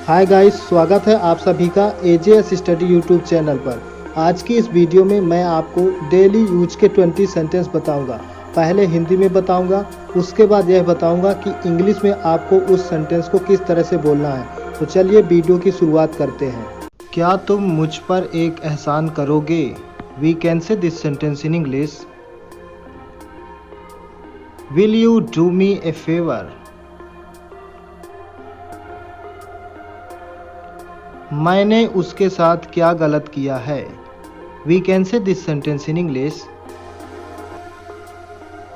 Hi guys, स्वागत है आप सभी का एजेएस स्टडी यूट्यूब चैनल पर। आज की इस वीडियो में मैं आपको डेली यूज के 20 सेंटेंस बताऊंगा। पहले हिंदी में बताऊंगा, उसके बाद यह बताऊंगा कि इंग्लिश में आपको उस सेंटेंस को किस तरह से बोलना है। तो चलिए वीडियो की शुरुआत करते हैं। क्या तुम मुझ पर एक एहसान करोगे? We can say this sentence in English. Will you do me a favour? मैंने उसके साथ क्या गलत किया है? We can say this sentence in English.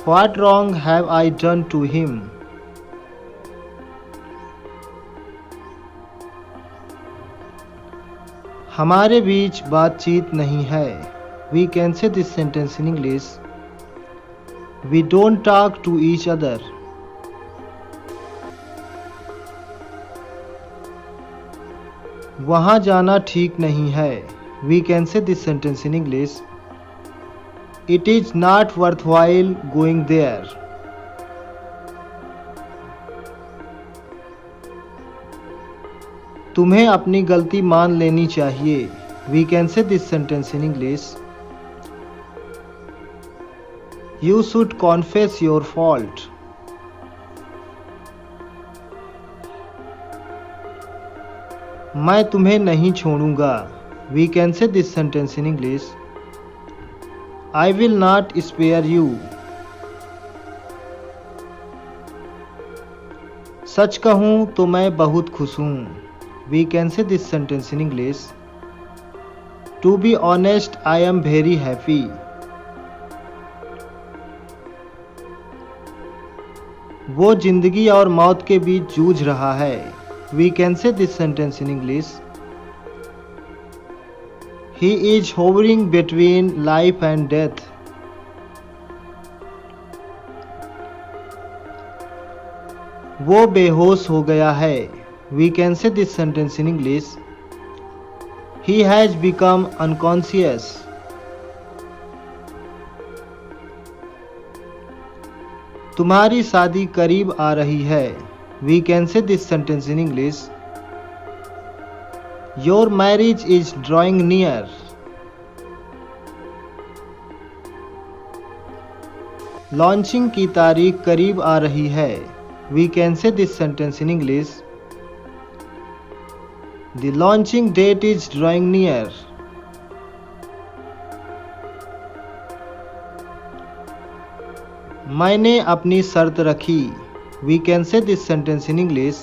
What wrong have I done to him? हमारे बीच बातचीत नहीं है। We can say this sentence in English. We don't talk to each other. वहाँ जाना ठीक नहीं है। We can say this sentence in English. It is not worthwhile going there. तुम्हें अपनी गलती मान लेनी चाहिए। We can say this sentence in English. You should confess your fault. मैं तुम्हें नहीं छोड़ूंगा। We can say this sentence in English. I will not spare you. सच कहूं तो मैं बहुत खुश हूं। We can say this sentence in English. To be honest I am very happy. वो जिंदगी और मौत के बीच जूझ रहा है। We can say this sentence in English. He is hovering between life and death. वो बेहोश हो गया है। We can say this sentence in English. He has become unconscious. तुम्हारी शादी करीब आ रही है। We can say this sentence in English. Your marriage is drawing near. Launching की तारीख करीब आ रही है। We can say this sentence in English. The launching date is drawing near. मैंने अपनी शर्त रखी। We can say this sentence in English.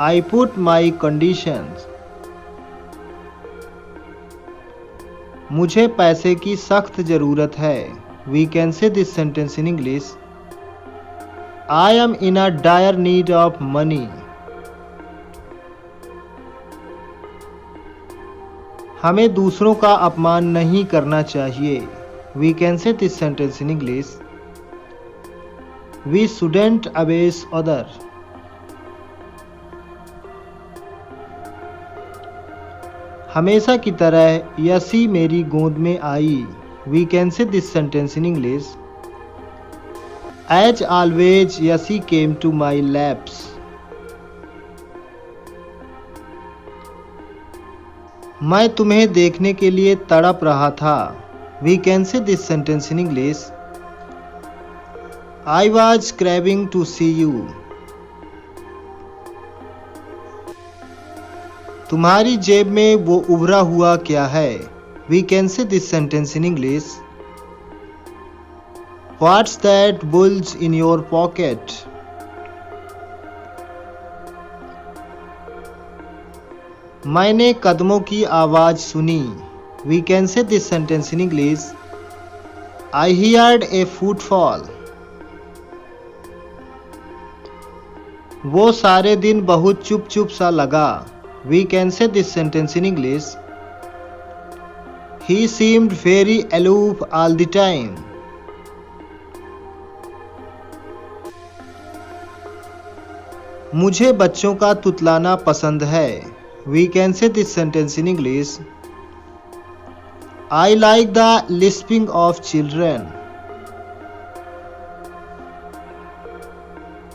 I put my conditions. मुझे पैसे की सख्त जरूरत है। We can say this sentence in English. I am in a dire need of money. हमें दूसरों का अपमान नहीं करना चाहिए। We can say this sentence in English. We shouldn't abuse other. हमेशा की तरह यसी मेरी गोद में आई। We can say this sentence in English. As always, यसी came to my laps. मैं तुम्हें देखने के लिए तड़प रहा था। We can say this sentence in English. I was craving to see you. तुम्हारी जेब में वो उभरा हुआ क्या है? We can say this sentence in English. What's that bulge in your pocket? मैंने कदमों की आवाज सुनी। We can say this sentence in English. I heard a footfall. वो सारे दिन बहुत चुप चुप सा लगा। We can say this sentence in English. He seemed very aloof all the time. मुझे बच्चों का तुतलाना पसंद है। We can say this sentence in English. I like the lisping of children.